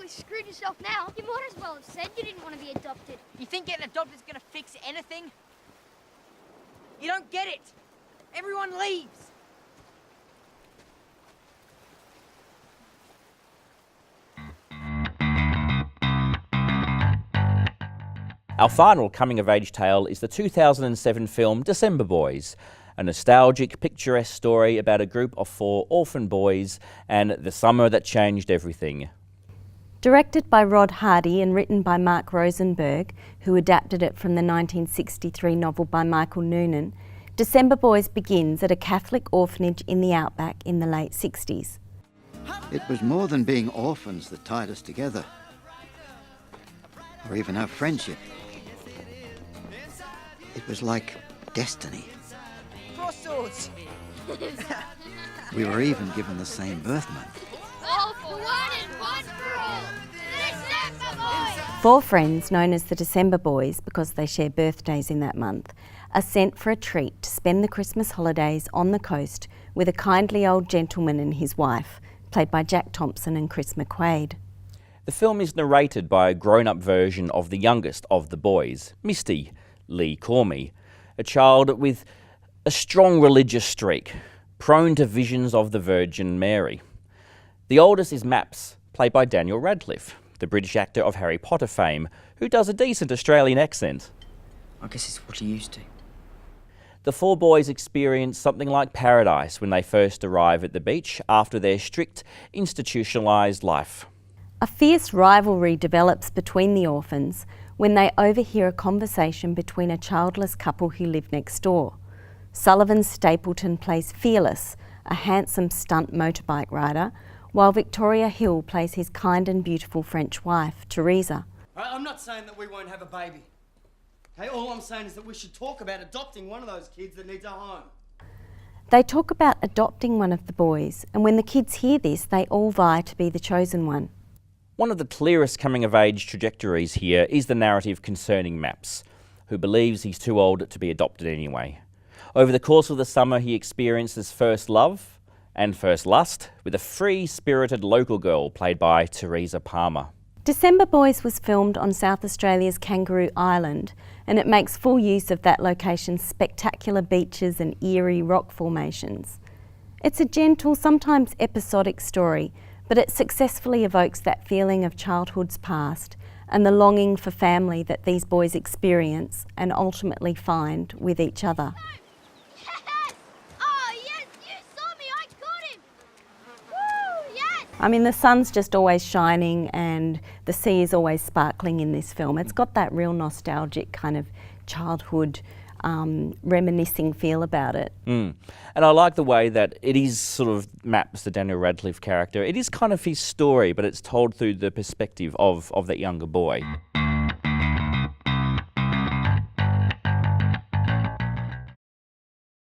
really screwed yourself now. You might as well have said you didn't want to be adopted. You think getting adopted is going to fix anything? You don't get it. Everyone leaves. Our final coming-of-age tale is the 2007 film December Boys, a nostalgic, picturesque story about a group of 4 orphan boys and the summer that changed everything. Directed by Rod Hardy and written by Mark Rosenberg, who adapted it from the 1963 novel by Michael Noonan, December Boys begins at a Catholic orphanage in the outback in the late 60s. It was more than being orphans that tied us together, or even our friendship. It was like destiny. Cross swords. We were even given the same birth month. All for one and one for all. December Boys! 4 friends, known as the December Boys because they share birthdays in that month, are sent for a treat to spend the Christmas holidays on the coast with a kindly old gentleman and his wife, played by Jack Thompson and Chris McQuaid. The film is narrated by a grown-up version of the youngest of the boys, Misty, Lee Cormie, a child with a strong religious streak, prone to visions of the Virgin Mary. The oldest is Maps, played by Daniel Radcliffe, the British actor of Harry Potter fame, who does a decent Australian accent. I guess it's what you're used to. The 4 boys experience something like paradise when they first arrive at the beach after their strict, institutionalised life. A fierce rivalry develops between the orphans when they overhear a conversation between a childless couple who live next door. Sullivan Stapleton plays Fearless, a handsome stunt motorbike rider, while Victoria Hill plays his kind and beautiful French wife, Teresa. I'm not saying that we won't have a baby. Hey, all I'm saying is that we should talk about adopting one of those kids that needs a home. They talk about adopting one of the boys, and when the kids hear this, they all vie to be the chosen one. One of the clearest coming-of-age trajectories here is the narrative concerning Maps, who believes he's too old to be adopted anyway. Over the course of the summer, he experiences first love and first lust with a free-spirited local girl played by Teresa Palmer. December Boys was filmed on South Australia's Kangaroo Island, and it makes full use of that location's spectacular beaches and eerie rock formations. It's a gentle, sometimes episodic story, but it successfully evokes that feeling of childhood's past and the longing for family that these boys experience and ultimately find with each other. Yes! Oh, yes, you saw me, I got him! Woo, yes! I mean, the sun's just always shining and the sea is always sparkling in this film. It's got that real nostalgic kind of childhood reminiscing feel about it. And I like the way that it is sort of Maps, the Daniel Radcliffe character. It is kind of his story, but it's told through the perspective of that younger boy.